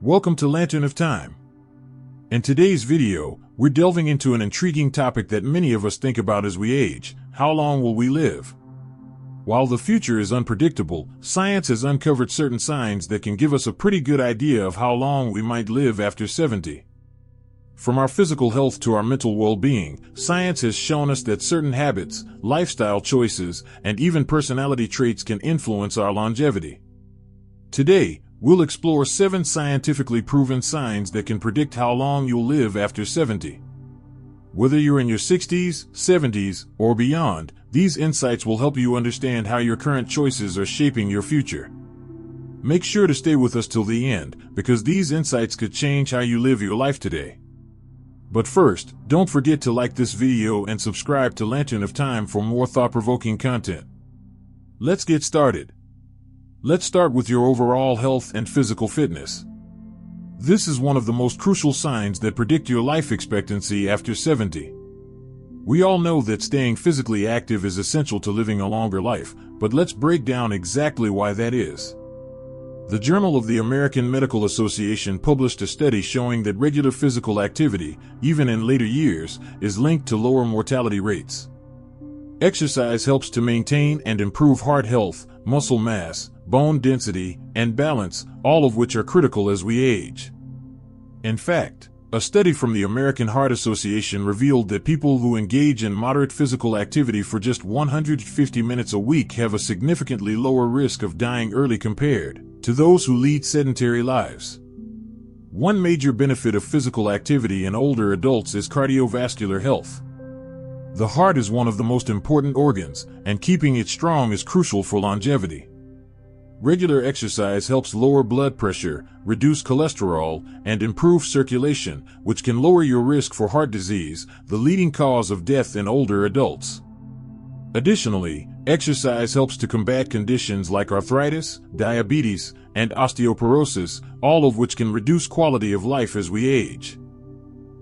Welcome to Lantern of Time. In today's video, we're delving into an intriguing topic that many of us think about as we age. How long will we live? While the future is unpredictable, science has uncovered certain signs that can give us a pretty good idea of how long we might live after 70. From our physical health to our mental well-being, science has shown us that certain habits, lifestyle choices, and even personality traits can influence our longevity. Today, we'll explore 7 scientifically proven signs that can predict how long you'll live after 70. Whether you're in your 60s, 70s, or beyond, these insights will help you understand how your current choices are shaping your future. Make sure to stay with us till the end, because these insights could change how you live your life today. But first, don't forget to like this video and subscribe to Lantern of Time for more thought-provoking content. Let's get started. Let's start with your overall health and physical fitness. This is one of the most crucial signs that predict your life expectancy after 70. We all know that staying physically active is essential to living a longer life, but let's break down exactly why that is. The Journal of the American Medical Association published a study showing that regular physical activity, even in later years, is linked to lower mortality rates. Exercise helps to maintain and improve heart health, muscle mass, bone density, and balance, all of which are critical as we age. In fact, a study from the American Heart Association revealed that people who engage in moderate physical activity for just 150 minutes a week have a significantly lower risk of dying early compared to those who lead sedentary lives. One major benefit of physical activity in older adults is cardiovascular health. The heart is one of the most important organs, and keeping it strong is crucial for longevity. Regular exercise helps lower blood pressure, reduce cholesterol, and improve circulation, which can lower your risk for heart disease, the leading cause of death in older adults. Additionally, exercise helps to combat conditions like arthritis, diabetes, and osteoporosis, all of which can reduce quality of life as we age.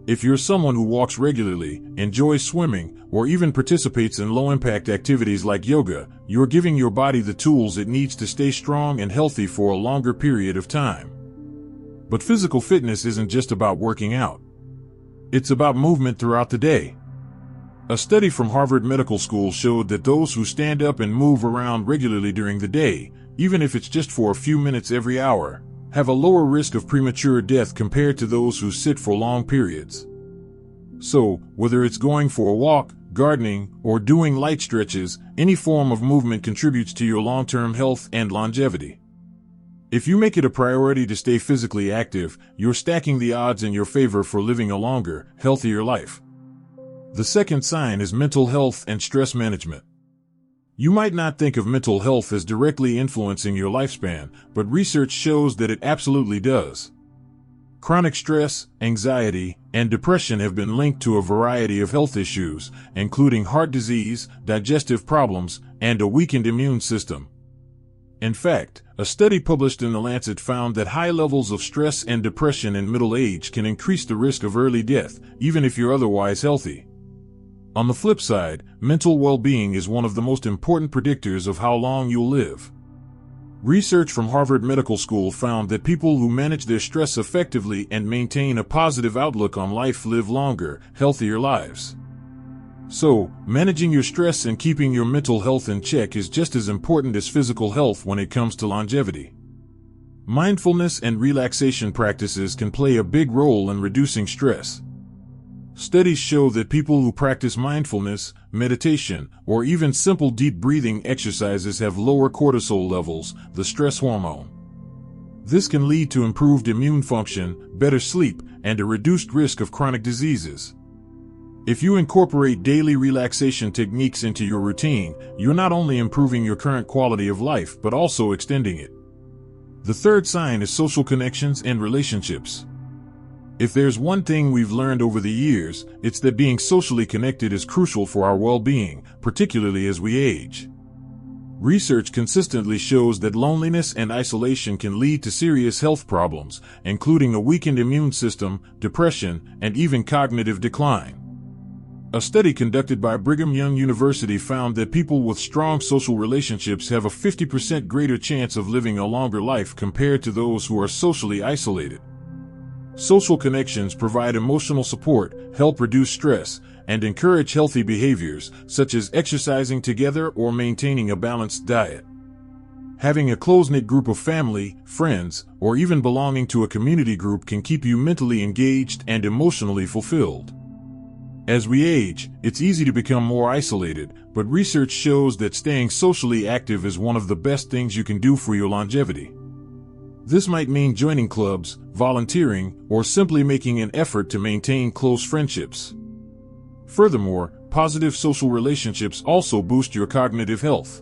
If you're someone who walks regularly, enjoys swimming, or even participates in low-impact activities like yoga, you're giving your body the tools it needs to stay strong and healthy for a longer period of time. But physical fitness isn't just about working out. It's about movement throughout the day. A study from Harvard Medical School showed that those who stand up and move around regularly during the day, even if it's just for a few minutes every hour, have a lower risk of premature death compared to those who sit for long periods. So, whether it's going for a walk, gardening, or doing light stretches, any form of movement contributes to your long-term health and longevity. If you make it a priority to stay physically active, you're stacking the odds in your favor for living a longer, healthier life. The second sign is mental health and stress management. You might not think of mental health as directly influencing your lifespan, but research shows that it absolutely does. Chronic stress, anxiety, and depression have been linked to a variety of health issues, including heart disease, digestive problems, and a weakened immune system. In fact, a study published in The Lancet found that high levels of stress and depression in middle age can increase the risk of early death, even if you're otherwise healthy. On the flip side, mental well-being is one of the most important predictors of how long you'll live. Research from Harvard Medical School found that people who manage their stress effectively and maintain a positive outlook on life live longer, healthier lives. So, managing your stress and keeping your mental health in check is just as important as physical health when it comes to longevity. Mindfulness and relaxation practices can play a big role in reducing stress. Studies show that people who practice mindfulness, meditation, or even simple deep breathing exercises have lower cortisol levels, the stress hormone. This can lead to improved immune function, better sleep, and a reduced risk of chronic diseases. If you incorporate daily relaxation techniques into your routine, you're not only improving your current quality of life but also extending it. The third sign is social connections and relationships. If there's one thing we've learned over the years, it's that being socially connected is crucial for our well-being, particularly as we age. Research consistently shows that loneliness and isolation can lead to serious health problems, including a weakened immune system, depression, and even cognitive decline. A study conducted by Brigham Young University found that people with strong social relationships have a 50% greater chance of living a longer life compared to those who are socially isolated. Social connections provide emotional support, help reduce stress, and encourage healthy behaviors, such as exercising together or maintaining a balanced diet. Having a close-knit group of family, friends, or even belonging to a community group can keep you mentally engaged and emotionally fulfilled. As we age, it's easy to become more isolated, but research shows that staying socially active is one of the best things you can do for your longevity. This might mean joining clubs, volunteering, or simply making an effort to maintain close friendships. Furthermore, positive social relationships also boost your cognitive health.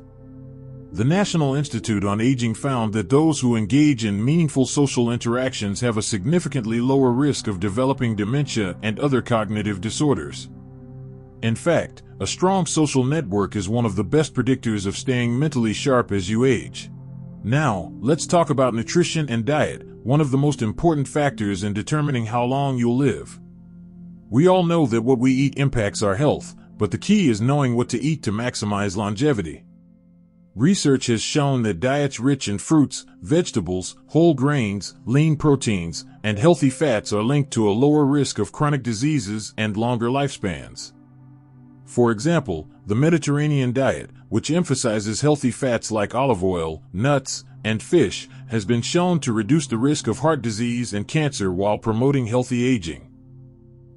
The National Institute on Aging found that those who engage in meaningful social interactions have a significantly lower risk of developing dementia and other cognitive disorders. In fact, a strong social network is one of the best predictors of staying mentally sharp as you age. Now, let's talk about nutrition and diet, one of the most important factors in determining how long you'll live. We all know that what we eat impacts our health, but the key is knowing what to eat to maximize longevity. Research has shown that diets rich in fruits, vegetables, whole grains, lean proteins, and healthy fats are linked to a lower risk of chronic diseases and longer lifespans. For example, the Mediterranean diet, which emphasizes healthy fats like olive oil, nuts, and fish, has been shown to reduce the risk of heart disease and cancer while promoting healthy aging.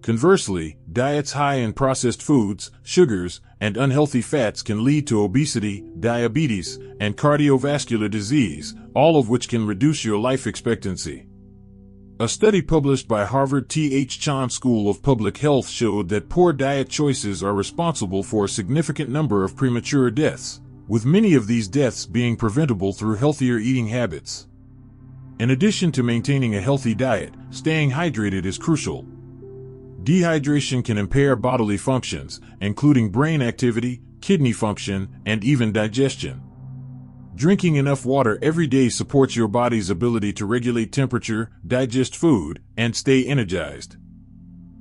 Conversely, diets high in processed foods, sugars, and unhealthy fats can lead to obesity, diabetes, and cardiovascular disease, all of which can reduce your life expectancy. A study published by Harvard T.H. Chan School of Public Health showed that poor diet choices are responsible for a significant number of premature deaths, with many of these deaths being preventable through healthier eating habits. In addition to maintaining a healthy diet, staying hydrated is crucial. Dehydration can impair bodily functions, including brain activity, kidney function, and even digestion. Drinking enough water every day supports your body's ability to regulate temperature, digest food, and stay energized.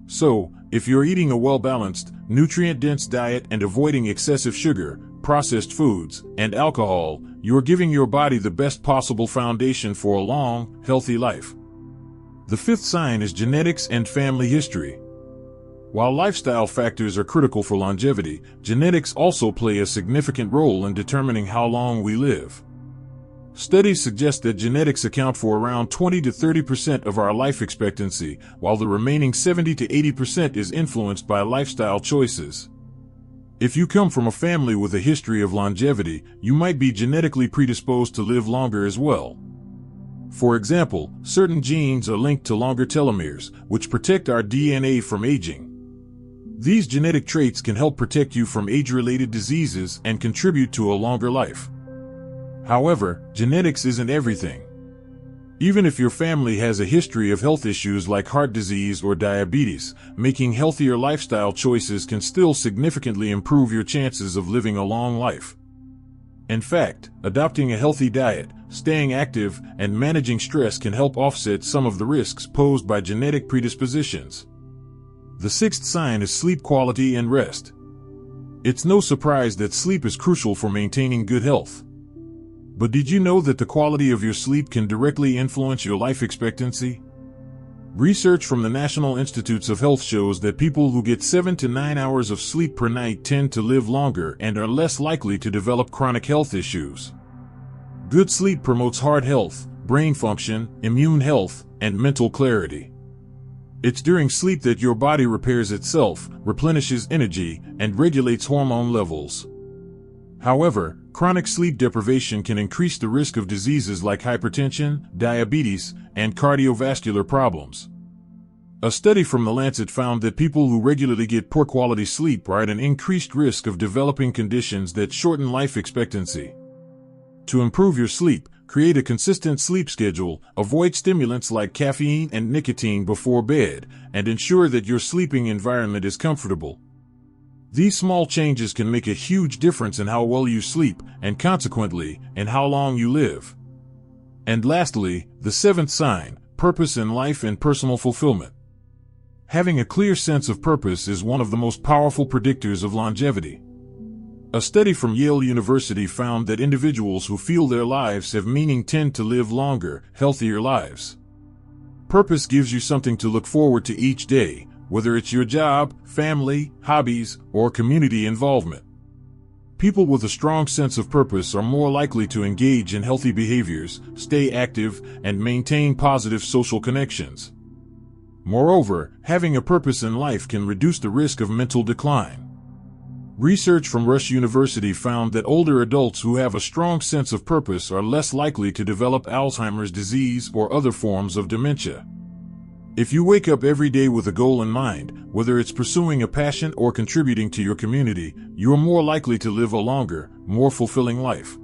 So, if you're eating a well-balanced, nutrient-dense diet and avoiding excessive sugar, processed foods, and alcohol, you're giving your body the best possible foundation for a long, healthy life. The fifth sign is genetics and family history. While lifestyle factors are critical for longevity, genetics also play a significant role in determining how long we live. Studies suggest that genetics account for around 20 to 30% of our life expectancy, while the remaining 70 to 80% is influenced by lifestyle choices. If you come from a family with a history of longevity, you might be genetically predisposed to live longer as well. For example, certain genes are linked to longer telomeres, which protect our DNA from aging. These genetic traits can help protect you from age-related diseases and contribute to a longer life. However, genetics isn't everything. Even if your family has a history of health issues like heart disease or diabetes, making healthier lifestyle choices can still significantly improve your chances of living a long life. In fact, adopting a healthy diet, staying active, and managing stress can help offset some of the risks posed by genetic predispositions. The sixth sign is sleep quality and rest. It's no surprise that sleep is crucial for maintaining good health. But did you know that the quality of your sleep can directly influence your life expectancy? Research from the National Institutes of Health shows that people who get 7 to 9 hours of sleep per night tend to live longer and are less likely to develop chronic health issues. Good sleep promotes heart health, brain function, immune health, and mental clarity. It's during sleep that your body repairs itself, replenishes energy, and regulates hormone levels. However, chronic sleep deprivation can increase the risk of diseases like hypertension, diabetes, and cardiovascular problems. A study from The Lancet found that people who regularly get poor quality sleep are at an increased risk of developing conditions that shorten life expectancy. To improve your sleep, create a consistent sleep schedule, avoid stimulants like caffeine and nicotine before bed, and ensure that your sleeping environment is comfortable. These small changes can make a huge difference in how well you sleep, and consequently, in how long you live. And lastly, the seventh sign, purpose in life and personal fulfillment. Having a clear sense of purpose is one of the most powerful predictors of longevity. A study from Yale University found that individuals who feel their lives have meaning tend to live longer, healthier lives. Purpose gives you something to look forward to each day, whether it's your job, family, hobbies, or community involvement. People with a strong sense of purpose are more likely to engage in healthy behaviors, stay active, and maintain positive social connections. Moreover, having a purpose in life can reduce the risk of mental decline. Research from Rush University found that older adults who have a strong sense of purpose are less likely to develop Alzheimer's disease or other forms of dementia. If you wake up every day with a goal in mind, whether it's pursuing a passion or contributing to your community, you are more likely to live a longer, more fulfilling life.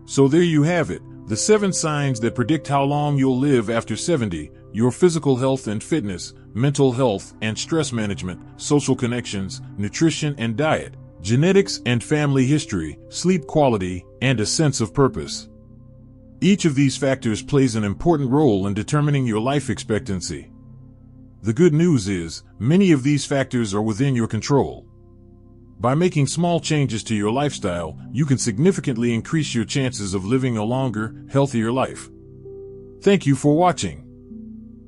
So there you have it, the 7 signs that predict how long you'll live after 70, your physical health and fitness, mental health and stress management, social connections, nutrition and diet, genetics and family history, sleep quality, and a sense of purpose. Each of these factors plays an important role in determining your life expectancy. The good news is, many of these factors are within your control. By making small changes to your lifestyle, you can significantly increase your chances of living a longer, healthier life. Thank you for watching.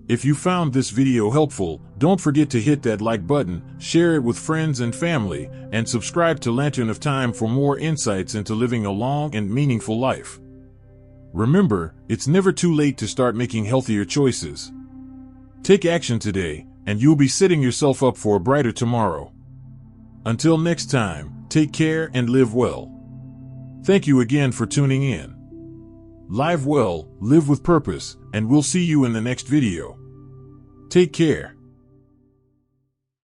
If you found this video helpful, don't forget to hit that like button, share it with friends and family, and subscribe to Lantern of Time for more insights into living a long and meaningful life. Remember, it's never too late to start making healthier choices. Take action today, and you'll be setting yourself up for a brighter tomorrow. Until next time, take care and live well. Thank you again for tuning in. Live well, live with purpose, and we'll see you in the next video. Take care.